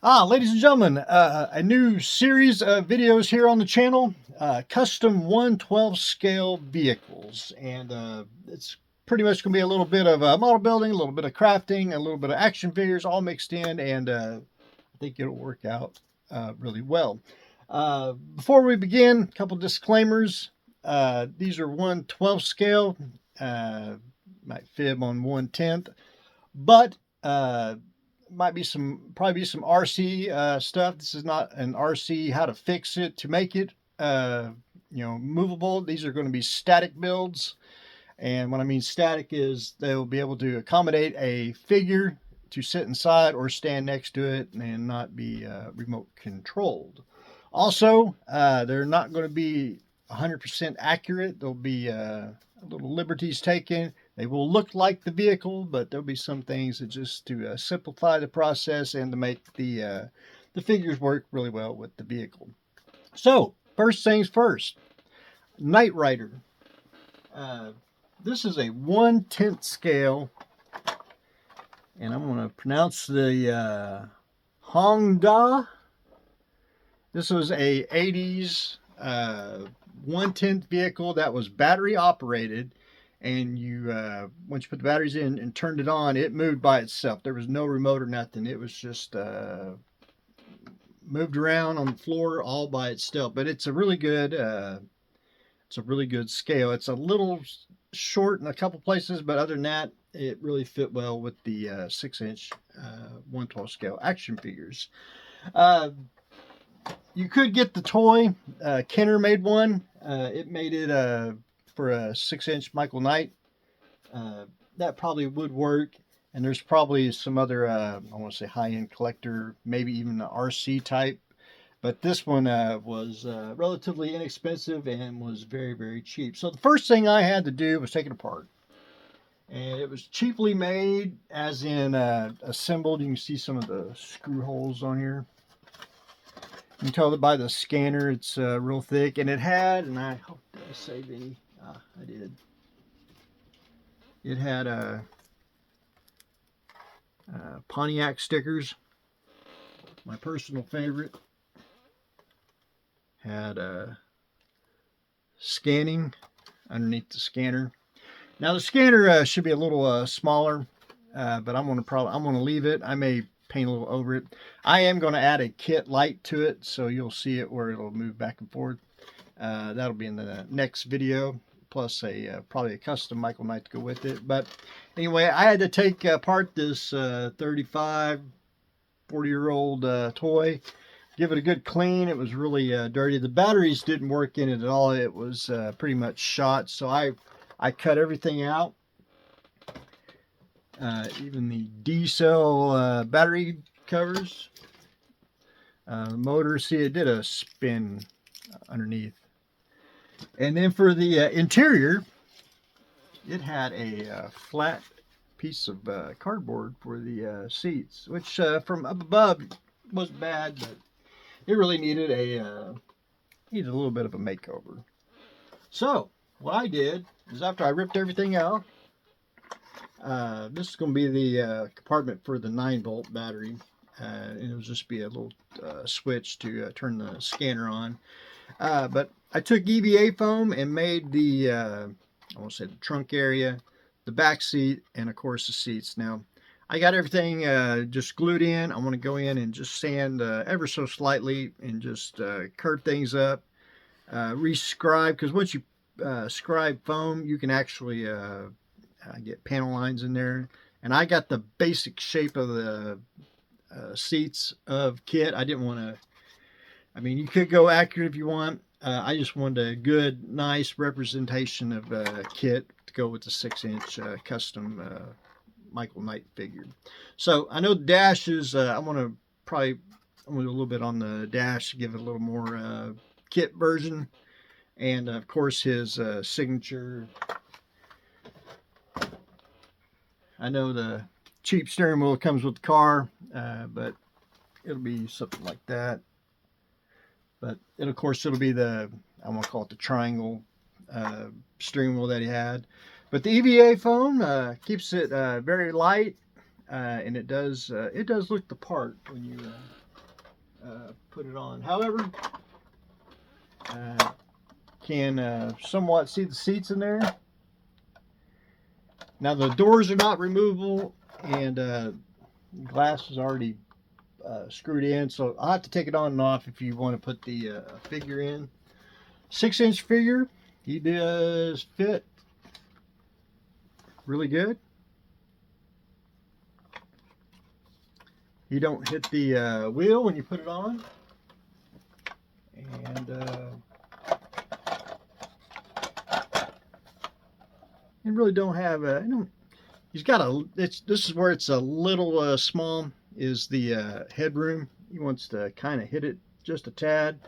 Ladies and gentlemen, a new series of videos here on the channel, custom 1/12 scale vehicles. And it's pretty much going to be a little bit of model building, a little bit of crafting, a little bit of action figures all mixed in, and I think it'll work out really well. Before we begin, a couple disclaimers. These are 1/12 scale, might fib on 1/10, but might be probably be some RC stuff. This is not an RC how to fix it to make it movable. These are going to be static builds, and what I mean static is they'll be able to accommodate a figure to sit inside or stand next to it and not be remote controlled. Also, they're not going to be 100% accurate. There'll be little liberties taken. They will look like the vehicle, but there'll be some things that just to simplify the process and to make the figures work really well with the vehicle. So, first things first, Knight Rider. This is a 1/10 scale, and I'm going to pronounce the Honda. This was a 80s 1/10 vehicle that was battery operated, and you once you put the batteries in and turned it on, it moved by itself. There was no remote or nothing. It was just moved around on the floor all by itself. But it's a really good scale. It's a little short in a couple places, but other than that, it really fit well with the 6-inch 1/12 scale action figures. You could get the toy. Kenner made one. It made it for a 6-inch Michael Knight. That probably would work. And there's probably some other, I want to say high-end collector, maybe even an RC type. But this one was relatively inexpensive and was very, very cheap. So the first thing I had to do was take it apart. And it was cheaply made, as in assembled. You can see some of the screw holes on here. You can tell that by the scanner, it's real thick. And it had, and I hope I saved any. I did. It had Pontiac stickers, my personal favorite. Had scanning underneath the scanner. Now the scanner should be a little smaller, but I'm gonna leave it. I may paint a little over it. I am going to add a Kitt light to it, so you'll see it where it'll move back and forth. That'll be in the next video, plus probably a custom Michael Knight to go with it. But anyway, I had to take apart this 35, 40-year-old toy, give it a good clean. It was really dirty. The batteries didn't work in it at all. It was pretty much shot, so I cut everything out. Even the D-cell battery covers. Motor, see, it did a spin underneath. And then for the interior, it had a flat piece of cardboard for the seats, which from up above wasn't bad, but it really needed a little bit of a makeover. So what I did is, after I ripped everything out, this is going to be the compartment for the 9-volt battery, and it'll just be a little switch to turn the scanner on. But I took EVA foam and made the, I won't say the trunk area, the back seat, and of course the seats. Now, I got everything just glued in. I want to go in and just sand ever so slightly and just curve things up, rescribe, because once you scribe foam, you can actually get panel lines in there. And I got the basic shape of the seats of Kitt. I didn't want to, I mean, you could go accurate if you want. I just wanted a good, nice representation of Kitt to go with the 6-inch custom Michael Knight figure. So I know the dash is, I'm going to do a little bit on the dash to give it a little more Kitt version. And of course his signature. I know the cheap steering wheel comes with the car, but it'll be something like that. But of course it'll be the, I want to call it the triangle steering wheel that he had. But the EVA foam keeps it very light, and it does look the part when you put it on. However, can somewhat see the seats in there. Now the doors are not removable, and glass is already screwed in, so I'll have to take it on and off if you want to put the figure in. 6-inch figure. He does fit really good. You don't hit the wheel when you put it on, and really don't have a. He's got a. This is where it's a little small. Is the headroom. He wants to kind of hit it just a tad,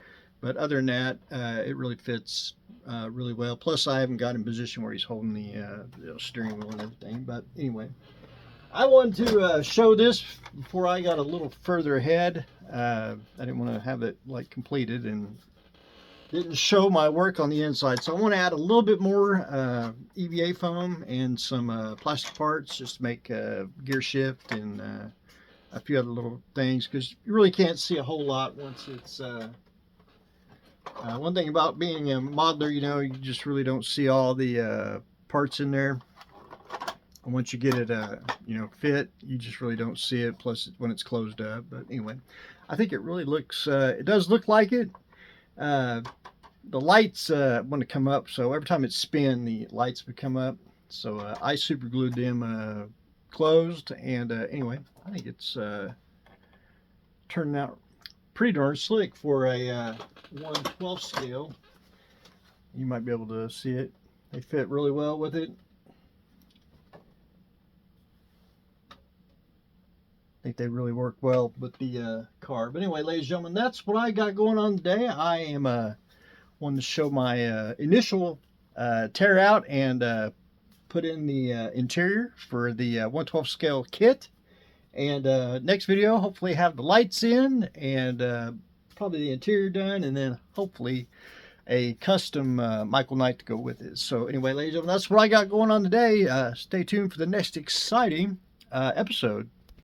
but other than that, it really fits really well. Plus, I haven't got him in position where he's holding the steering wheel and everything. But anyway. I wanted to show this before I got a little further ahead. I didn't want to have it like completed and didn't show my work on the inside. So I want to add a little bit more EVA foam and some plastic parts just to make gear shift and a few other little things, because you really can't see a whole lot once it's one thing about being a modeler, you know, you just really don't see all the parts in there. And once you get it, you know, fit, you just really don't see it. Plus, when it's closed up. But anyway, I think it really looks. It does look like it. The lights want to come up, so every time it spins, the lights would come up. So I super glued them closed. And anyway, I think it's turning out pretty darn slick for a 1/12 scale. You might be able to see it. They fit really well with it. I think they really work well with the car. But anyway, ladies and gentlemen, that's what I got going on today. I am wanting to show my initial tear out and put in the interior for the 1/12 scale kit. And next video, hopefully have the lights in and probably the interior done, and then hopefully a custom Michael Knight to go with it. So anyway, ladies and gentlemen, that's what I got going on today. Stay tuned for the next exciting episode.